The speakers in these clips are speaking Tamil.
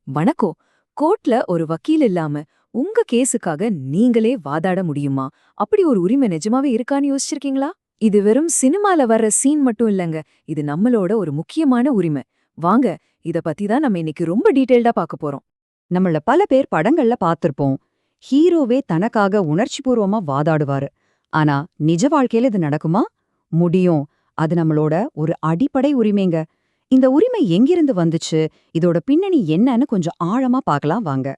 வணக்கம். கோர்ட்ல ஒரு வக்கீல் இல்லாம உங்க கேஸுக்காக நீங்களே வாதாட முடியுமா? அப்படி ஒரு உரிமை நிஜமாவே இருக்கான்னு யோசிச்சிருக்கீங்களா? இது வெறும் சினிமால வர்ற சீன் மட்டும் இல்லங்க. இது நம்மளோட ஒரு முக்கியமான உரிமை. வாங்க, இத பத்தி தான் நம்ம இன்னைக்கு ரொம்ப டீடைல்டா பார்க்க போறோம். நம்மள பல பேர் படங்கள்ல பார்த்திருப்போம். ஹீரோவே தனக்காக உணர்ச்சிபூர்வமா வாதாடுவாரு. ஆனா நிஜ வாழ்க்கையில இது நடக்குமா? முடியும். அது நம்மளோட ஒரு அடிப்படை உரிமைங்க. இந்த உரிமை எங்கிருந்து வந்துச்சு, இதோட பின்னணி என்னன்னு கொஞ்சம் ஆழமா பார்க்கலாம் வாங்க.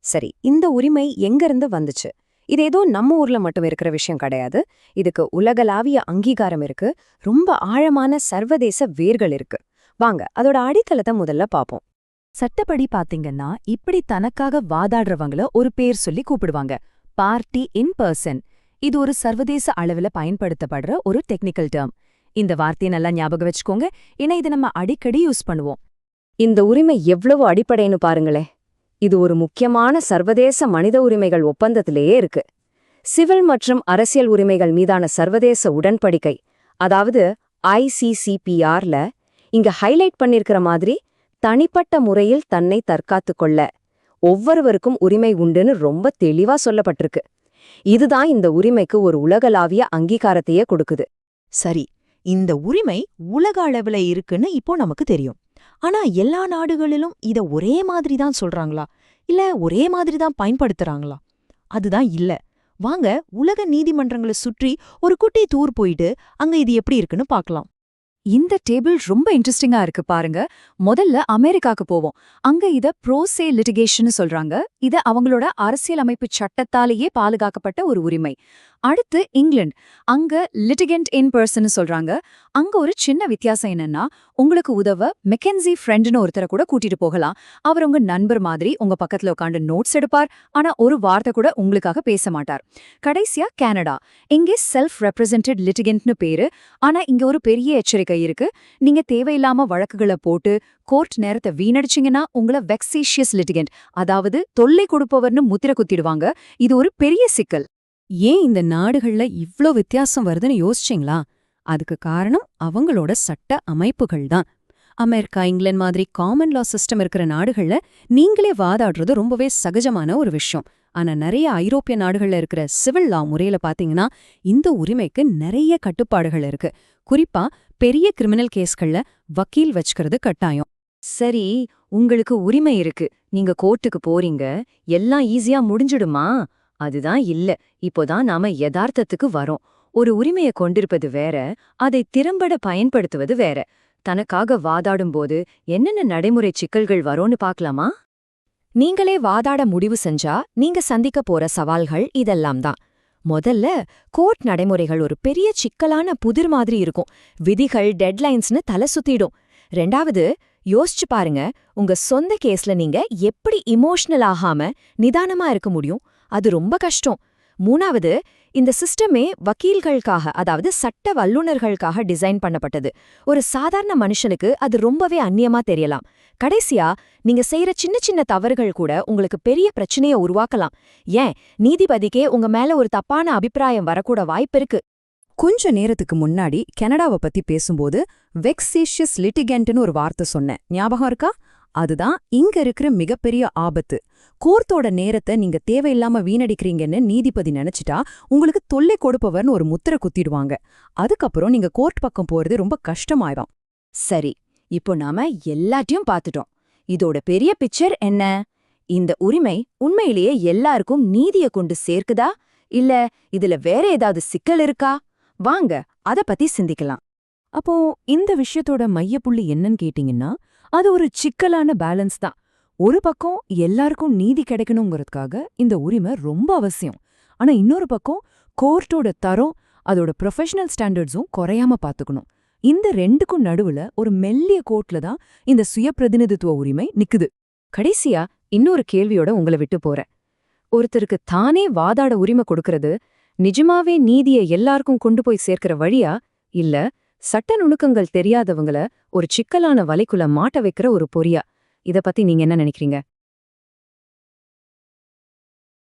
சரி, இந்த உரிமை எங்கிருந்து வந்துச்சு? இது ஏதோ நம்ம ஊர்ல மட்டும் இருக்கிற விஷயம் கிடையாது. இதுக்கு உலகளாவிய அங்கீகாரம் இருக்கு. ரொம்ப ஆழமான சர்வதேச வேர்கள் இருக்கு. வாங்க, அதோட அடித்தளத்தை முதல்ல பாப்போம். சட்டப்படி பாத்தீங்கன்னா இப்படி தனக்காக வாதாடுறவங்கள ஒரு பேர் சொல்லி கூப்பிடுவாங்க. Party in person. இது ஒரு சர்வதேச அளவுல பயன்படுத்தப்படுற ஒரு டெக்னிக்கல் டேர்ம். இந்த வார்த்தையை நல்லா ஞாபகம் வச்சுக்கோங்க, ஏன்னா இதை நம்ம அடிக்கடி யூஸ் பண்ணுவோம். இந்த உரிமை எவ்வளவு அடிப்படைன்னு பாருங்களே. இது ஒரு முக்கியமான சர்வதேச மனித உரிமைகள் ஒப்பந்தத்திலேயே இருக்கு. சிவில் மற்றும் அரசியல் உரிமைகள் மீதான சர்வதேச உடன்படிக்கை, அதாவது ICCPRல இங்க ஹைலைட் பண்ணிருக்கிற மாதிரி தனிப்பட்ட முறையில் தன்னை தற்காத்துக் கொள்ள ஒவ்வொருவருக்கும் உரிமை உண்டுன்னு ரொம்ப தெளிவா சொல்லப்பட்டிருக்கு. இதுதான் இந்த உரிமைக்கு ஒரு உலகளாவிய அங்கீகாரத்தையே கொடுக்குது. சரி, இந்த உரிமை உலக அளவுல இருக்குன்னு இப்போ நமக்கு தெரியும். ஆனா எல்லா நாடுகளிலும் இத ஒரே மாதிரி தான் சொல்றாங்களா, இல்ல ஒரே மாதிரி தான் பயன்படுத்துறாங்களா? அதுதான் இல்ல. வாங்க, உலக நீதிமன்றங்களை சுற்றி ஒரு குட்டி டூர் போயிட்டு அங்க இது எப்படி இருக்குன்னு பார்க்கலாம். இந்த டேபிள் ரொம்ப இன்ட்ரெஸ்டிங்கா இருக்கு பாருங்க. முதல்ல அமெரிக்காக்கு போவோம். அங்க இத ப்ரோசே லிட்டிகேஷன் சொல்றாங்க. இது அவங்களோட அரசியலமைப்பு சட்டத்தாலேயே பாதுகாக்கப்பட்ட ஒரு உரிமை. அடுத்து இங்கிலாந்து. அங்க லிட்டிகென்ட் இன் பர்சன் சொல்றாங்க. அங்க ஒரு சின்ன வித்தியாசம் என்னன்னா, உங்களுக்கு உதவ மெக்கன்சி ஃப்ரெண்ட்னு ஒருத்தரை கூட கூட்டிட்டு போகலாம். அவர் உங்க நண்பர் மாதிரி உங்க பக்கத்துல உட்காந்து நோட்ஸ் எடுப்பார். ஆனா ஒரு வார்த்தை கூட உங்களுக்காக பேச மாட்டார். கடைசியா கனடா. இங்கே செல்ஃப் ரெப்ரசன்டட் லிட்டிகென்ட்னு பேரு. ஆனா இங்க ஒரு பெரிய எச்சரிக்கை இருக்கு. நீங்க தேவையில்லாம வழக்குகளை போட்டு கோர்ட் நேரத்தை வீணடிச்சிங்கன்னா உங்களை வெக்ஸேஷியஸ் லிட்டிகென்ட், அதாவது தொல்லை கொடுப்பவர்னு முத்திர குத்திடுவாங்க. இது ஒரு பெரிய சிக்கல். ஏன் இந்த நாடுகள்ல இவ்ளோ வித்தியாசம் வருதுன்னு யோசிச்சிங்களா? அதுக்கு காரணம் அவங்களோட சட்ட அமைப்புகள் தான். அமெரிக்கா, இங்கிலாந்து மாதிரி காமன் லா சிஸ்டம் இருக்கிற நாடுகள்ல நீங்களே வாதாடுறது ரொம்பவே சகஜமான ஒரு விஷயம். ஆனா நிறைய ஐரோப்பிய நாடுகள்ல இருக்கிற சிவில் லா முறையில பாத்தீங்கன்னா இந்த உரிமைக்கு நிறைய கட்டுப்பாடுகள் இருக்கு. குறிப்பா பெரிய கிரிமினல் கேஸ்கள்ல வக்கீல் வச்சுக்கிறது கட்டாயம். சரி, உங்களுக்கு உரிமை இருக்கு, நீங்க கோர்ட்டுக்கு போறீங்க, எல்லாம் ஈஸியா முடிஞ்சிடுமா? அதுதான் இல்ல. இப்போதான் நாம யதார்த்தத்துக்கு வரோம். ஒரு உரிமையை கொண்டிருப்பது வேற, அதை திறம்பட பயன்படுத்துவது வேற. தனக்காக வாதாடும்போது என்னென்ன நடைமுறை சிக்கல்கள் வரோன்னு பார்க்கலாமா? நீங்களே வாதாட முடிவு செஞ்சா நீங்க சந்திக்க போற சவால்கள் இதெல்லாம் தான். முதல்ல, கோர்ட் நடைமுறைகள் ஒரு பெரிய சிக்கலான புதிர் மாதிரி இருக்கும். விதிகள், டெட்லைன்ஸ்னு தலை சுத்திடும். ரெண்டாவது, யோசிச்சு பாருங்க, உங்க சொந்த கேஸ்ல நீங்க எப்படி இமோஷனல் ஆகாம நிதானமா இருக்க முடியும்? அது ரொம்ப கஷ்டம். மூணாவது, இந்த சிஸ்டமே வக்கீல்களுக்காக, அதாவது சட்ட வல்லுநர்களுக்காக டிசைன் பண்ணப்பட்டது. ஒரு சாதாரண மனுஷனுக்கு அது ரொம்பவே அந்நியமா தெரியலாம். கடைசியா, நீங்க செய்யற சின்ன சின்ன தவறுகள் கூட உங்களுக்கு பெரிய பிரச்சனைய உருவாக்கலாம். ஏன், நீதிபதிக்கே உங்க மேல ஒரு தப்பான அபிப்பிராயம் வரக்கூட வாய்ப்பிருக்கு. கொஞ்ச நேரத்துக்கு முன்னாடி கனடாவை பத்தி பேசும்போது வெக்ஸேஷியஸ் லிட்டிகென்ட்னு ஒரு வார்த்தை சொன்னேன், ஞாபகம் இருக்கா? அதுதான் இங்க இருக்கிற மிகப்பெரிய ஆபத்து. கோர்ட்டோட நேரத்தை நீங்க தேவையில்லாம வீணடிக்கிறீங்கன்னு நீதிபதி நினைச்சிட்டா உங்களுக்கு தொல்லை கொடுப்பவர்னு ஒரு முத்திரை குத்திடுவாங்க. அதுக்கப்புறம் நீங்க கோர்ட் பக்கம் போறது ரொம்ப கஷ்டமாயிடும். சரி, இப்போ நாம எல்லாத்தையும் பார்த்துட்டோம். இதோட பெரிய பிக்சர் என்ன? இந்த உரிமை உண்மையிலேயே எல்லாருக்கும் நீதியை கொண்டு சேர்க்குதா, இல்ல இதுல வேற ஏதாவது சிக்கல் இருக்கா? வாங்க, அத பத்தி சிந்திக்கலாம். அப்போ இந்த விஷயத்தோட மையப்புள்ளி என்னன்னு கேட்டீங்கன்னா, அது ஒரு சிக்கலான பேலன்ஸ் தான். ஒரு பக்கம் எல்லாருக்கும் நீதி கிடைக்கணுங்கிறதுக்காக இந்த உரிமை ரொம்ப அவசியம். ஆனா இன்னொரு பக்கம் கோர்ட்டோட தரம், அதோட ப்ரொஃபஷனல் ஸ்டாண்டர்ட்ஸும் குறையாம பாத்துக்கணும். இந்த ரெண்டுக்கும் நடுவுல ஒரு மெல்லிய கோட்ல தான் இந்த சுய பிரதிநிதித்துவ உரிமை நிக்குது. கடைசியா இன்னொரு கேள்வியோட உங்களை விட்டு போறேன். ஒருத்தருக்கு தானே வாதாட உரிமை கொடுக்கறது நிஜமாவே நீதியை எல்லாருக்கும் கொண்டு போய் சேர்க்கிற வழியா, இல்ல சட்ட நுணுக்கங்கள் தெரியாதவங்கள ஒரு சிக்கலான வலைக்குள்ள மாட்ட வைக்கிற ஒரு பொறியா? இத பத்தி நீங்க என்ன நினைக்கிறீங்க?